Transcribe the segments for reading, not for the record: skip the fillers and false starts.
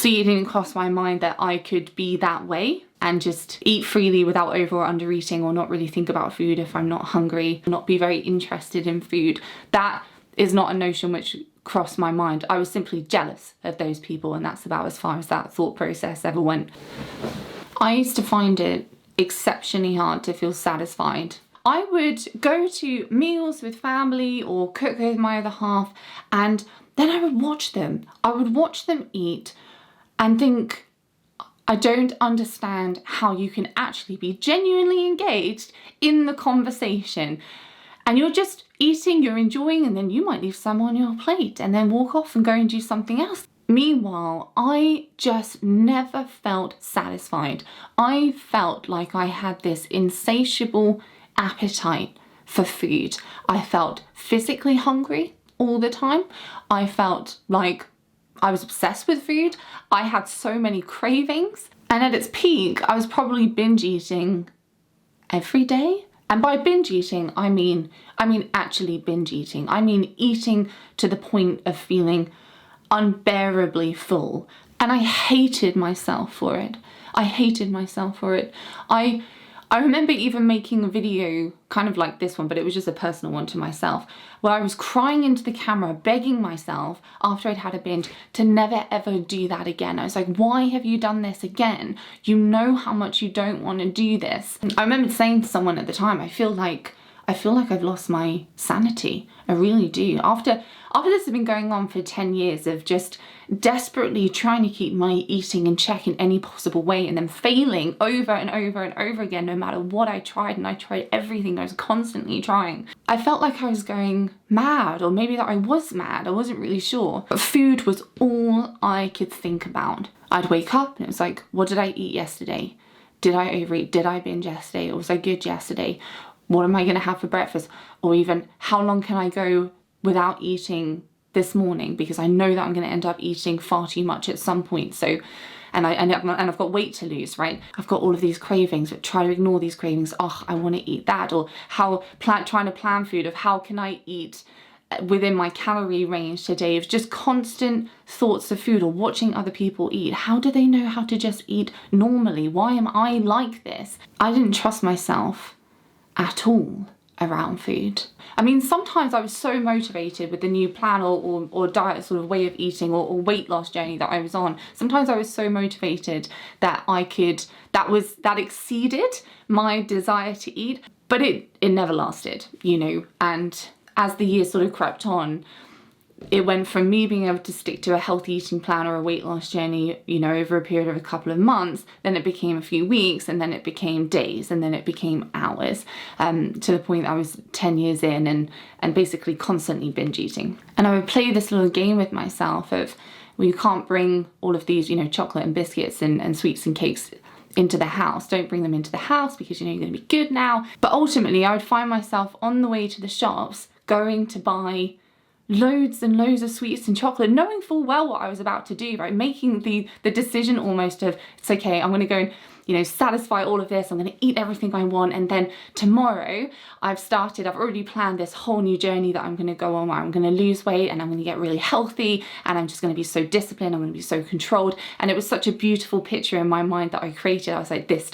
Absolutely it didn't cross my mind that I could be that way and just eat freely without over or under eating, or not really think about food if I'm not hungry, not be very interested in food. That is not a notion which crossed my mind. I was simply jealous of those people, and that's about as far as that thought process ever went. I used to find it exceptionally hard to feel satisfied. I would go to meals with family or cook with my other half, and then I would watch them. I would watch them eat and think, I don't understand how you can actually be genuinely engaged in the conversation. And you're just eating, you're enjoying, and then you might leave some on your plate and then walk off and go and do something else. Meanwhile, I just never felt satisfied. I felt like I had this insatiable appetite for food. I felt physically hungry all the time. I felt like I was obsessed with food. I had so many cravings. And at its peak, I was probably binge eating every day. And by binge eating, I mean actually binge eating. I mean eating to the point of feeling unbearably full. And I hated myself for it. I hated myself for it. I remember even making a video kind of like this one, but it was just a personal one to myself, where I was crying into the camera, begging myself after I'd had a binge to never ever do that again. I was like, why have you done this again? You know how much you don't want to do this. I remember saying to someone at the time, I feel like I've lost my sanity. I really do. After this has been going on for 10 years of just desperately trying to keep my eating in check in any possible way, and then failing over and over and over again no matter what I tried, and I tried everything, I was constantly trying. I felt like I was going mad, or maybe that I was mad, I wasn't really sure. But food was all I could think about. I'd wake up and it was like, what did I eat yesterday? Did I overeat? Did I binge yesterday? Or was I good yesterday? What am I going to have for breakfast? Or even, how long can I go without eating this morning? Because I know that I'm going to end up eating far too much at some point. So, and I've got weight to lose, right? I've got all of these cravings, but try to ignore these cravings. Oh, I want to eat that. Or trying to plan food of how can I eat within my calorie range today, of just constant thoughts of food, or watching other people eat. How do they know how to just eat normally? Why am I like this? I didn't trust myself at all around food. I mean, sometimes I was so motivated with the new plan or diet sort of way of eating or weight loss journey that I was on. Sometimes I was so motivated that that exceeded my desire to eat, but it never lasted, you know. And as the years sort of crept on, it went from me being able to stick to a healthy eating plan or a weight loss journey, you know, over a period of a couple of months, then it became a few weeks, and then it became days, and then it became hours, to the point that I was 10 years in and basically constantly binge eating. And I would play this little game with myself of, well, you can't bring all of these, you know, chocolate and biscuits and sweets and cakes into the house. Don't bring them into the house because you know you're going to be good now. But ultimately, I would find myself on the way to the shops going to buy loads and loads of sweets and chocolate, knowing full well what I was about to do, right? Making the decision almost of, it's okay, I'm going to go and, you know, satisfy all of this, I'm going to eat everything I want, and then tomorrow I've already planned this whole new journey that I'm going to go on, where I'm going to lose weight and I'm going to get really healthy, and I'm just going to be so disciplined, I'm going to be so controlled. And it was such a beautiful picture in my mind that I created. I was like, this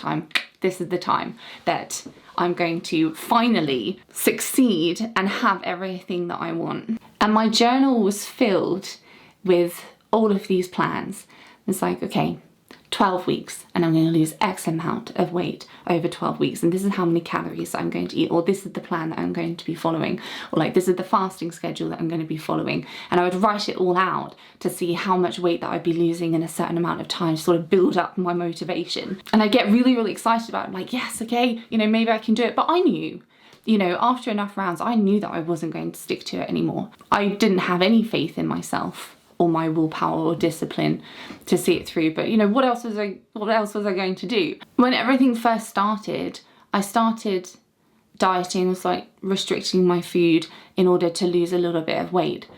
is the time that I'm going to finally succeed and have everything that I want. And my journal was filled with all of these plans. It's like, okay, 12 weeks and I'm going to lose X amount of weight over 12 weeks, and this is how many calories I'm going to eat, or this is the plan that I'm going to be following, or like this is the fasting schedule that I'm going to be following. And I would write it all out to see how much weight that I'd be losing in a certain amount of time to sort of build up my motivation. And I get really, really excited about it. I'm like, yes, okay, you know, maybe I can do it. But I knew, you know, after enough rounds, I knew that I wasn't going to stick to it anymore. I didn't have any faith in myself or my willpower or discipline to see it through. But you know, what else was I going to do? When everything first started, I started dieting, was like restricting my food in order to lose a little bit of weight.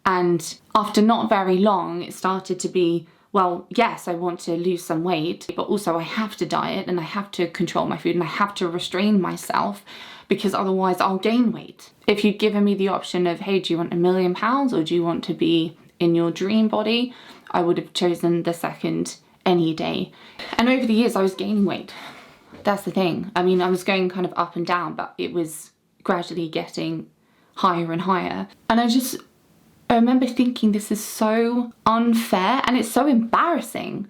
And after not very long, it started to be, well, yes, I want to lose some weight, but also I have to diet and I have to control my food and I have to restrain myself, because otherwise I'll gain weight. If you'd given me the option of, hey, do you want £1 million or do you want to be in your dream body, I would have chosen the second any day. And over the years I was gaining weight. That's the thing. I mean, I was going kind of up and down, but it was gradually getting higher and higher. And I remember thinking, this is so unfair and it's so embarrassing,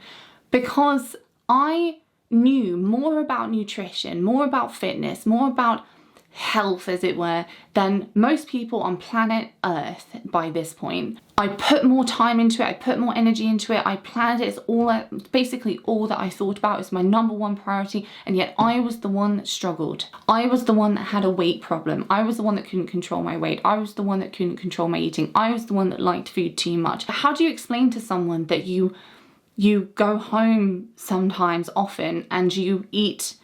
because I knew more about nutrition, more about fitness, more about health, as it were, than most people on planet Earth by this point. I put more time into it, I put more energy into it, I planned it. It's basically all that I thought about. It's my number one priority, and yet I was the one that struggled. I was the one that had a weight problem. I was the one that couldn't control my weight. I was the one that couldn't control my eating. I was the one that liked food too much. How do you explain to someone that you go home sometimes, often, and you eat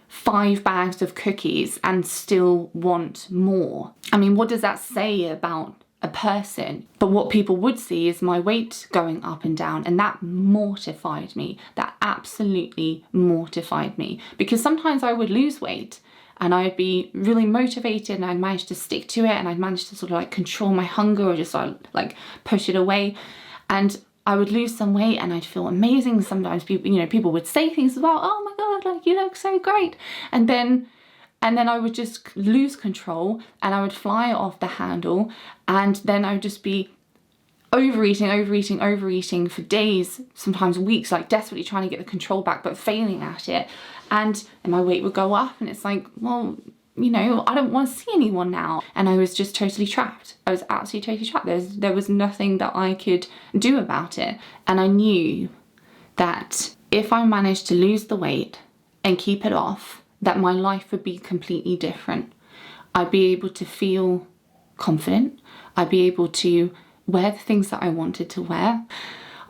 5 bags of cookies and still want more? I mean, what does that say about a person? But what people would see is my weight going up and down, and that mortified me. That absolutely mortified me, because sometimes I would lose weight and I'd be really motivated and I'd manage to stick to it, and I'd manage to sort of like control my hunger or just like push it away, and I would lose some weight and I'd feel amazing. Sometimes people would say things about, oh my God, like you look so great. And then I would just lose control and I would fly off the handle, and then I would just be overeating for days, sometimes weeks, like desperately trying to get the control back, but failing at it. And my weight would go up, and it's like, well, I don't want to see anyone now. And I was just totally trapped. I was absolutely totally trapped. There was nothing that I could do about it. And I knew that if I managed to lose the weight and keep it off, that my life would be completely different. I'd be able to feel confident. I'd be able to wear the things that I wanted to wear.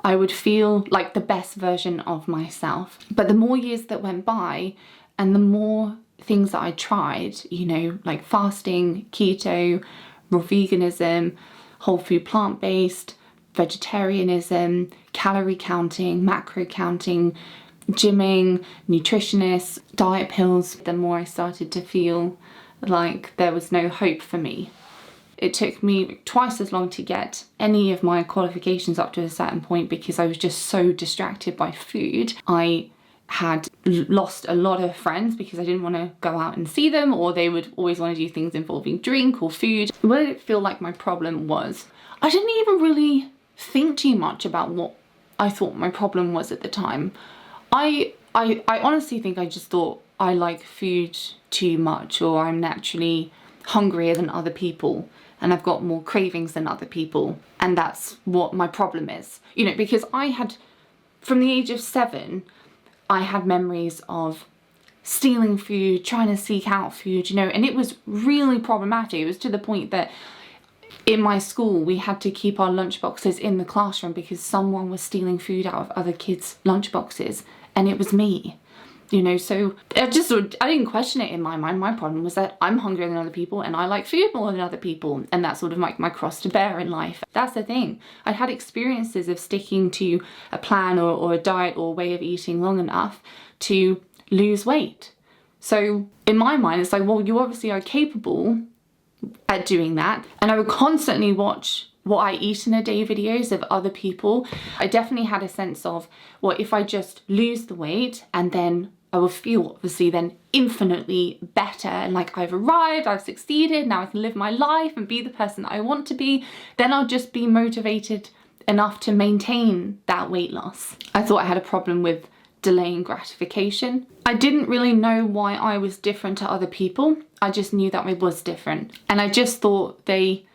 I would feel like the best version of myself. But the more years that went by and the more things that I tried, like fasting, keto, raw veganism, whole food plant-based, vegetarianism, calorie counting, macro counting, gymming, nutritionists, diet pills, the more I started to feel like there was no hope for me. It took me twice as long to get any of my qualifications up to a certain point, because I was just so distracted by food. I had lost a lot of friends because I didn't want to go out and see them, or they would always want to do things involving drink or food. What did it feel like my problem was? I didn't even really think too much about what I thought my problem was at the time. I honestly think I just thought I like food too much, or I'm naturally hungrier than other people and I've got more cravings than other people, and that's what my problem is. Because I had, from the age of 7, I had memories of stealing food, trying to seek out food, and it was really problematic. It was to the point that in my school we had to keep our lunchboxes in the classroom because someone was stealing food out of other kids' lunchboxes, and it was me. So I didn't question it in my mind. My problem was that I'm hungrier than other people and I like food more than other people, and that's sort of like my cross to bear in life. That's the thing. I'd had experiences of sticking to a plan or a diet or way of eating long enough to lose weight. So in my mind, it's like, well, you obviously are capable at doing that. And I would constantly watch what I eat in a day videos of other people. I definitely had a sense of, well, if I just lose the weight, and then I will feel obviously then infinitely better, and like I've arrived, I've succeeded, now I can live my life and be the person that I want to be, then I'll just be motivated enough to maintain that weight loss. I thought I had a problem with delaying gratification. I didn't really know why I was different to other people. I just knew that I was different. And I just thought they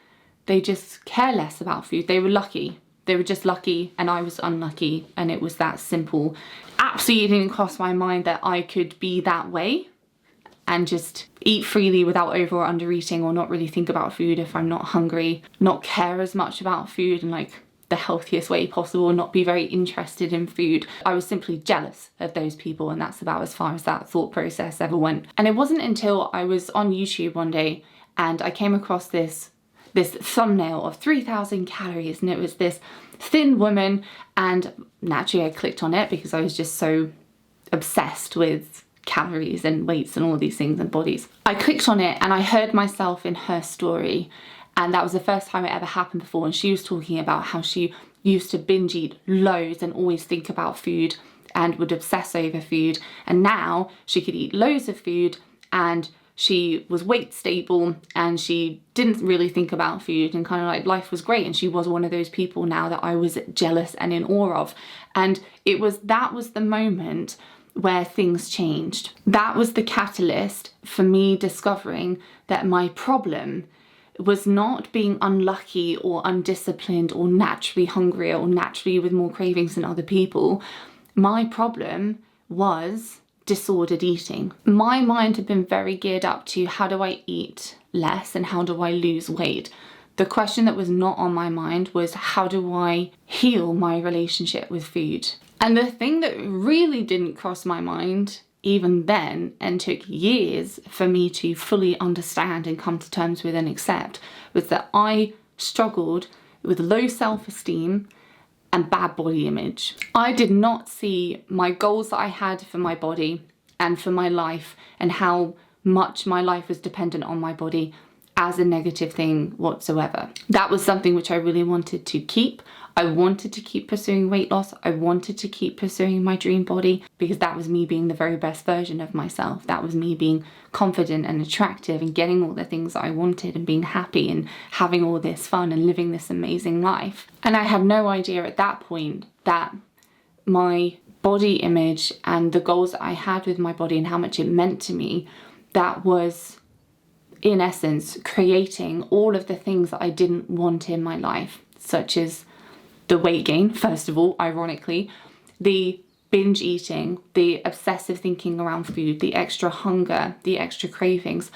just care less about food. They were lucky. They were just lucky and I was unlucky, and it was that simple. Absolutely didn't cross my mind that I could be that way and just eat freely without over or under eating, or not really think about food if I'm not hungry, not care as much about food and like the healthiest way possible, not be very interested in food. I was simply jealous of those people, and that's about as far as that thought process ever went. And it wasn't until I was on YouTube one day and I came across this thumbnail of 3,000 calories, and it was this thin woman, and naturally I clicked on it because I was just so obsessed with calories and weights and all these things and bodies. I clicked on it and I heard myself in her story, and that was the first time it ever happened before, and she was talking about how she used to binge eat loads and always think about food and would obsess over food. And now she could eat loads of food and she was weight stable and she didn't really think about food, and kind of like life was great. And she was one of those people now that I was jealous and in awe of. And that was the moment where things changed. That was the catalyst for me discovering that my problem was not being unlucky or undisciplined or naturally hungrier or naturally with more cravings than other people. My problem was disordered eating. My mind had been very geared up to how do I eat less and how do I lose weight. The question that was not on my mind was how do I heal my relationship with food? And the thing that really didn't cross my mind even then, and took years for me to fully understand and come to terms with and accept, was that I struggled with low self-esteem and bad body image. I did not see my goals that I had for my body and for my life and how much my life was dependent on my body as a negative thing whatsoever. That was something which I really wanted to keep. I wanted to keep pursuing weight loss. I wanted to keep pursuing my dream body because that was me being the very best version of myself. That was me being confident and attractive and getting all the things that I wanted and being happy and having all this fun and living this amazing life. And I had no idea at that point that my body image and the goals that I had with my body and how much it meant to me, that was in essence creating all of the things that I didn't want in my life, such as the weight gain, first of all, ironically, the binge eating, the obsessive thinking around food, the extra hunger, the extra cravings.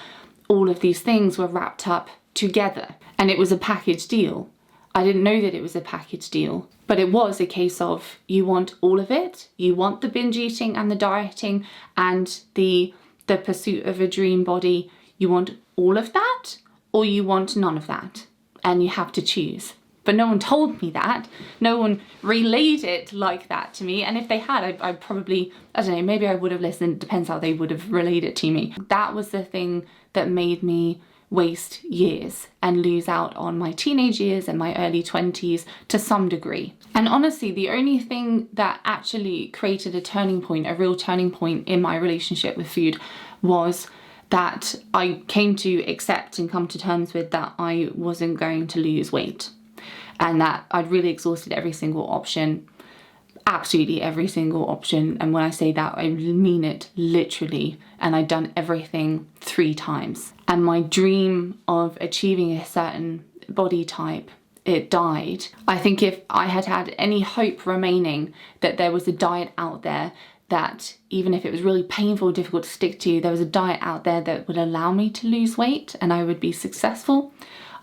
All of these things were wrapped up together, and it was a package deal. I didn't know that it was a package deal, but it was a case of you want all of it. You want the binge eating and the dieting and the pursuit of a dream body. You want all of that, or you want none of that, and you have to choose. But no one told me that. No one relayed it like that to me. And if they had, I probably, I don't know, maybe I would have listened. Depends how they would have relayed it to me. That was the thing that made me waste years and lose out on my teenage years and my early 20s to some degree. And honestly, the only thing that actually created a turning point, a real turning point in my relationship with food, was that I came to accept and come to terms with that I wasn't going to lose weight. And that I'd really exhausted every single option, absolutely every single option. And when I say that, I mean it literally. And I'd done everything 3 times. And my dream of achieving a certain body type, it died. I think if I had had any hope remaining that there was a diet out there that, even if it was really painful, difficult to stick to, there was a diet out there that would allow me to lose weight and I would be successful,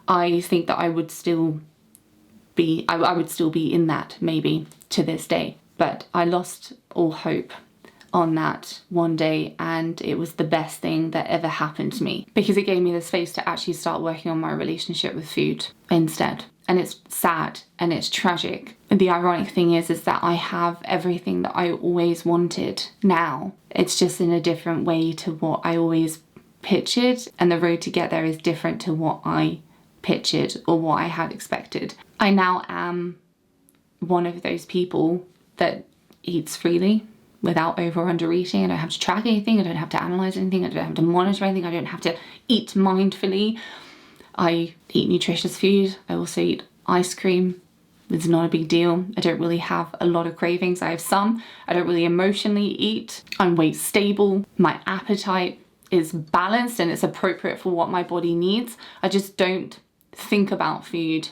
I think that I would still be in that maybe to this day. But I lost all hope on that one day, and it was the best thing that ever happened to me because it gave me the space to actually start working on my relationship with food instead. And it's sad and it's tragic. And the ironic thing is that I have everything that I always wanted now. It's just in a different way to what I always pictured, and the road to get there is different to what I pictured or what I had expected. I now am one of those people that eats freely without over or under eating. I don't have to track anything. I don't have to analyze anything. I don't have to monitor anything. I don't have to eat mindfully. I eat nutritious food. I also eat ice cream. It's not a big deal. I don't really have a lot of cravings. I have some. I don't really emotionally eat. I'm weight stable. My appetite is balanced and it's appropriate for what my body needs. I just don't think about food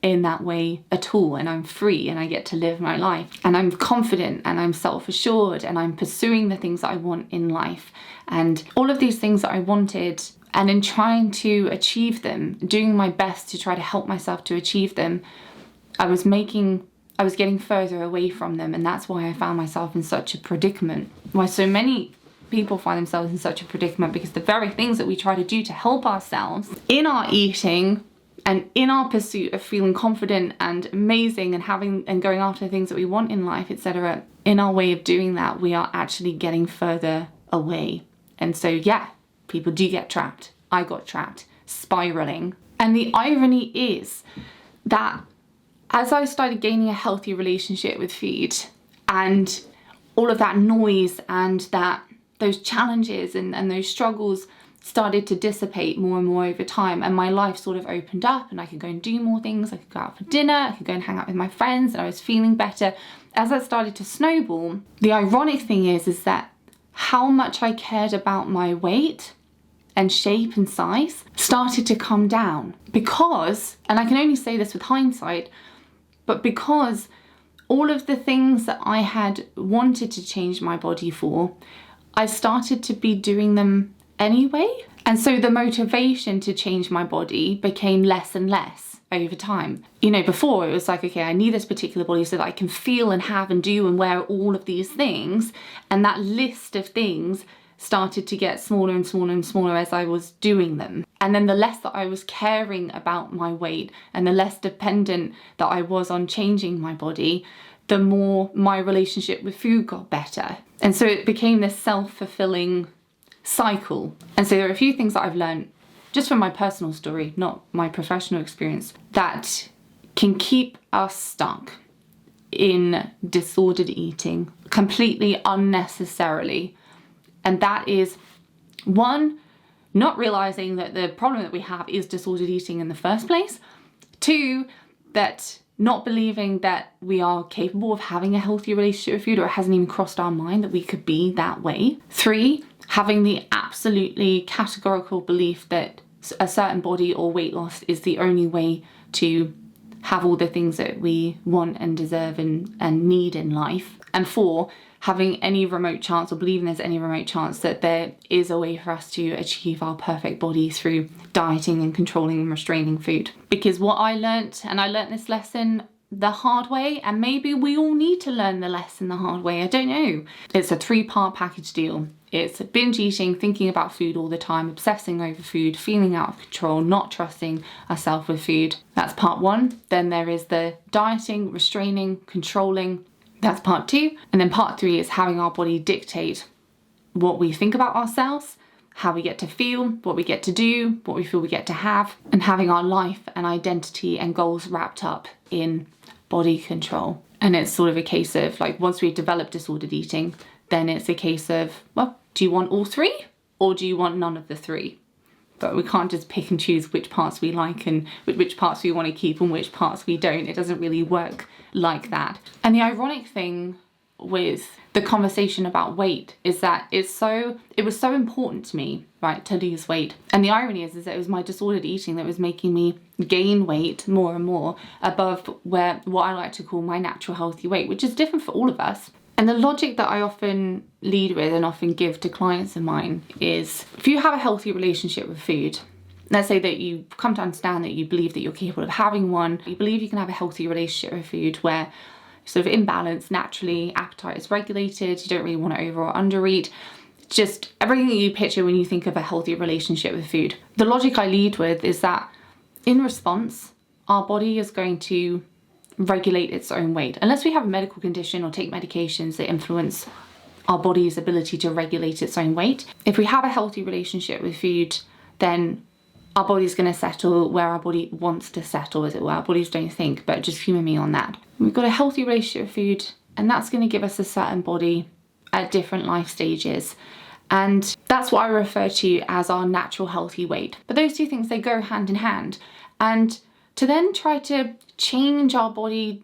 in that way at all, and I'm free and I get to live my life and I'm confident and I'm self-assured and I'm pursuing the things that I want in life and all of these things that I wanted, and in trying to achieve them, doing my best to try to help myself to achieve them, I was getting further away from them. And that's why I found myself in such a predicament, why so many people find themselves in such a predicament, because the very things that we try to do to help ourselves in our eating and in our pursuit of feeling confident and amazing and having and going after the things that we want in life, etc., in our way of doing that, we are actually getting further away. And so, yeah, people do get trapped. I got trapped, spiraling. And the irony is that as I started gaining a healthy relationship with food, and all of that noise and those challenges and those struggles started to dissipate more and more over time, and my life sort of opened up and I could go and do more things. I could go out for dinner, I could go and hang out with my friends, and I was feeling better. As that started to snowball, the ironic thing is that how much I cared about my weight and shape and size started to come down, because, and I can only say this with hindsight, but because all of the things that I had wanted to change my body for, I started to be doing them anyway. And so the motivation to change my body became less and less over time. You know, before it was like, okay, I need this particular body so that I can feel and have and do and wear all of these things. And that list of things started to get smaller and smaller and smaller as I was doing them. And then the less that I was caring about my weight and the less dependent that I was on changing my body, the more my relationship with food got better. And so it became this self-fulfilling cycle. And so there are a few things that I've learned just from my personal story, not my professional experience, that can keep us stuck in disordered eating completely unnecessarily. And that is, one, not realizing that the problem that we have is disordered eating in the first place. Two, that not believing that we are capable of having a healthy relationship with food, or it hasn't even crossed our mind that we could be that way. Three, having the absolutely categorical belief that a certain body or weight loss is the only way to have all the things that we want and deserve and need in life. And four, having any remote chance, or believing there's any remote chance that there is a way for us to achieve our perfect body through dieting and controlling and restraining food. Because what I learnt, and I learnt this lesson the hard way, and maybe we all need to learn the lesson the hard way, I don't know. It's a 3-part package deal. It's binge eating, thinking about food all the time, obsessing over food, feeling out of control, not trusting ourselves with food. That's part 1. Then there is the dieting, restraining, controlling. That's part 2. And then part 3 is having our body dictate what we think about ourselves, how we get to feel, what we get to do, what we feel we get to have, and having our life and identity and goals wrapped up in body control. And it's sort of a case of, like, once we've developed disordered eating, then it's a case of, well, do you want all 3 or do you want none of the 3? But we can't just pick and choose which parts we like and which parts we want to keep and which parts we don't. It doesn't really work like that. And the ironic thing with the conversation about weight is that it was so important to me, right, to lose weight. And the irony is that it was my disordered eating that was making me gain weight more and more above what I like to call my natural healthy weight, which is different for all of us. And the logic that I often lead with and often give to clients of mine is, if you have a healthy relationship with food, let's say that you come to understand that you believe that you're capable of having one, you believe you can have a healthy relationship with food where sort of in balance, naturally, appetite is regulated, you don't really want to over or undereat, just everything that you picture when you think of a healthy relationship with food. The logic I lead with is that in response, our body is going to regulate its own weight. Unless we have a medical condition or take medications that influence our body's ability to regulate its own weight. If we have a healthy relationship with food, then our body's going to settle where our body wants to settle, as it were. Our bodies don't think, but just humour me on that. We've got a healthy relationship with food, and that's going to give us a certain body at different life stages. And that's what I refer to as our natural healthy weight. But those two things, they go hand in hand. And to then try to change our body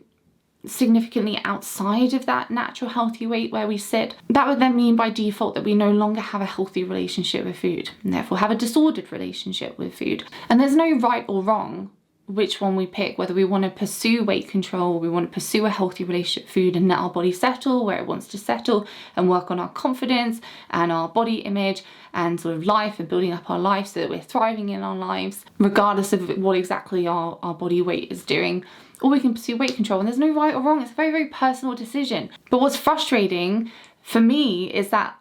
significantly outside of that natural healthy weight where we sit, that would then mean by default that we no longer have a healthy relationship with food, and therefore have a disordered relationship with food. And there's no right or wrong which one we pick, whether we want to pursue weight control, we want to pursue a healthy relationship with food and let our body settle where it wants to settle and work on our confidence and our body image and sort of life and building up our life so that we're thriving in our lives, regardless of what exactly our body weight is doing. Or we can pursue weight control, and there's no right or wrong. It's a very, very personal decision. But what's frustrating for me is that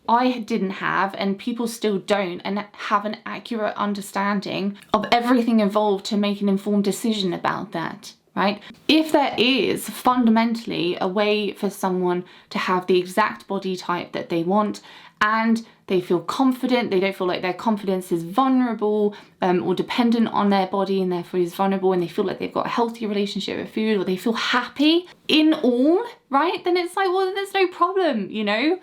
I didn't have, and people still don't, and have an accurate understanding of everything involved to make an informed decision about that. right? If there is fundamentally a way for someone to have the exact body type that they want, and they feel confident, they don't feel like their confidence is vulnerable or dependent on their body and therefore is vulnerable, and they feel like they've got a healthy relationship with food, or they feel happy in all, right? Then it's like, well, there's no problem, you know?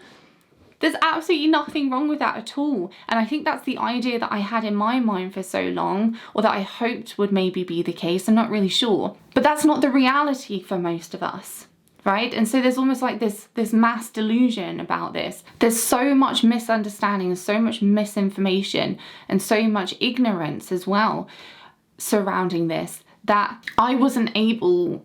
There's absolutely nothing wrong with that at all. And I think that's the idea that I had in my mind for so long, or that I hoped would maybe be the case. I'm not really sure. But that's not the reality for most of us, right? And so there's almost like this mass delusion about this. There's so much misunderstanding, so much misinformation, and so much ignorance as well surrounding this, that I wasn't able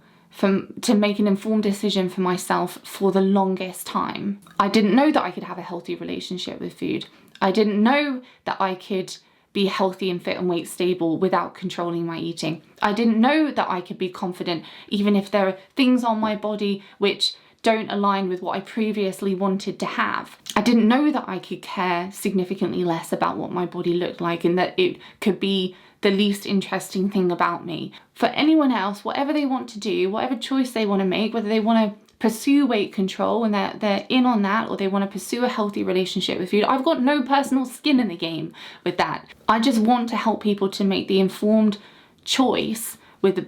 to make an informed decision for myself for the longest time. I didn't know that I could have a healthy relationship with food. I didn't know that I could be healthy and fit and weight stable without controlling my eating. I didn't know that I could be confident even if there are things on my body which don't align with what I previously wanted to have. I didn't know that I could care significantly less about what my body looked like, and that it could be the least interesting thing about me. For anyone else, whatever they want to do, whatever choice they want to make, whether they want to pursue weight control and they're in on that, or they want to pursue a healthy relationship with food, I've got no personal skin in the game with that. I just want to help people to make the informed choice with the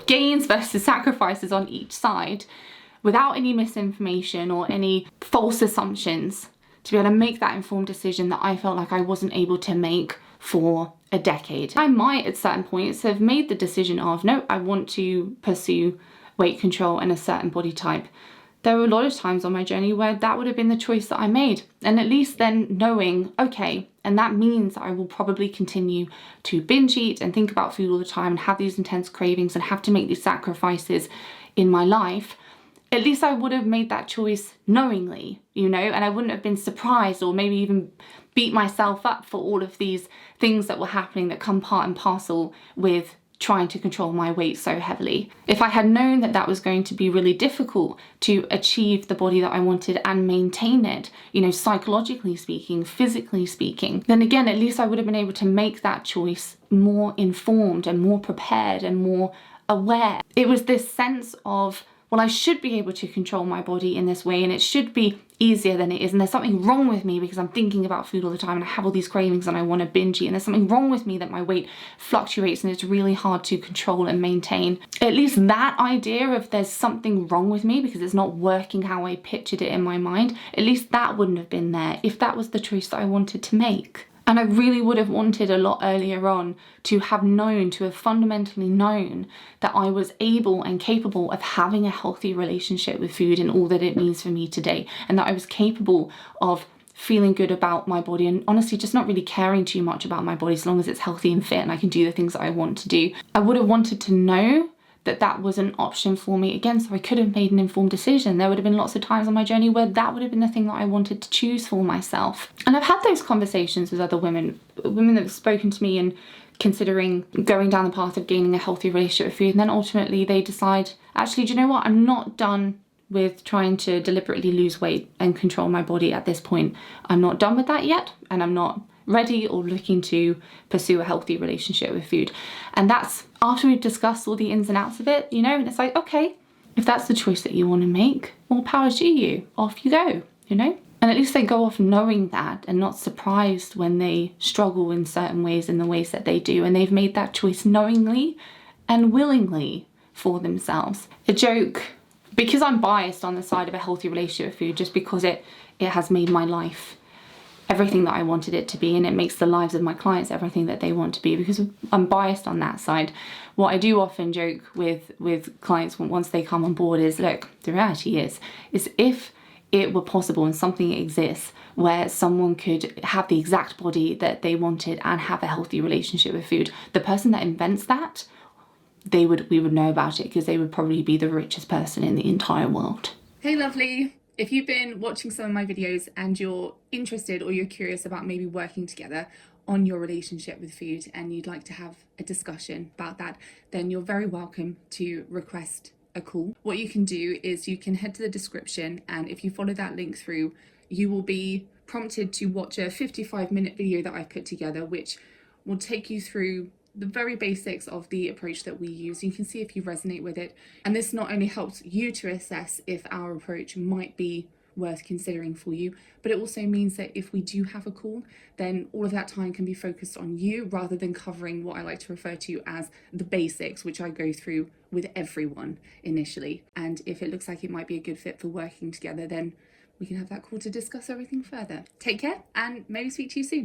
gains versus sacrifices on each side, without any misinformation or any false assumptions, to be able to make that informed decision that I felt like I wasn't able to make for a decade. I might at certain points have made the decision of, no, I want to pursue weight control and a certain body type. There were a lot of times on my journey where that would have been the choice that I made. And at least then knowing, okay, and that means I will probably continue to binge eat and think about food all the time and have these intense cravings and have to make these sacrifices in my life. At least I would have made that choice knowingly, you know, and I wouldn't have been surprised or maybe even beat myself up for all of these things that were happening that come part and parcel with trying to control my weight so heavily. If I had known that that was going to be really difficult to achieve the body that I wanted and maintain it, you know, psychologically speaking, physically speaking, then again, at least I would have been able to make that choice more informed and more prepared and more aware. It was this sense of, well, I should be able to control my body in this way and it should be easier than it is, and there's something wrong with me because I'm thinking about food all the time and I have all these cravings and I want to binge eat, and there's something wrong with me that my weight fluctuates and it's really hard to control and maintain. At least that idea of there's something wrong with me because it's not working how I pictured it in my mind, at least that wouldn't have been there if that was the choice that I wanted to make. And I really would have wanted a lot earlier on to have known, to have fundamentally known that I was able and capable of having a healthy relationship with food and all that it means for me today. And that I was capable of feeling good about my body and honestly just not really caring too much about my body as long as it's healthy and fit and I can do the things that I want to do. I would have wanted to know that that was an option for me again, so I could have made an informed decision. There would have been lots of times on my journey where that would have been the thing that I wanted to choose for myself. And I've had those conversations with other women that have spoken to me and considering going down the path of gaining a healthy relationship with food, and then ultimately they decide, actually, do you know what, I'm not done with trying to deliberately lose weight and control my body at this point. I'm not done with that yet, and I'm not ready or looking to pursue a healthy relationship with food. And that's after we've discussed all the ins and outs of it, you know, and it's like, okay, if that's the choice that you want to make, more power to you, off you go, you know. And at least they go off knowing that and not surprised when they struggle in certain ways, in the ways that they do, and they've made that choice knowingly and willingly for themselves. A joke, because I'm biased on the side of a healthy relationship with food, just because it has made my life everything that I wanted it to be, and it makes the lives of my clients everything that they want to be, because I'm biased on that side. What I do often joke with clients once they come on board is, look, the reality is if it were possible and something exists where someone could have the exact body that they wanted and have a healthy relationship with food, the person that invents that, we would know about it, because they would probably be the richest person in the entire world. Hey lovely, if you've been watching some of my videos and you're interested or you're curious about maybe working together on your relationship with food and you'd like to have a discussion about that, then you're very welcome to request a call. What you can do is you can head to the description, and if you follow that link through, you will be prompted to watch a 55-minute video that I've put together, which will take you through the very basics of the approach that we use. You can see if you resonate with it. And this not only helps you to assess if our approach might be worth considering for you, but it also means that if we do have a call, then all of that time can be focused on you rather than covering what I like to refer to as the basics, which I go through with everyone initially. And if it looks like it might be a good fit for working together, then we can have that call to discuss everything further. Take care and maybe speak to you soon.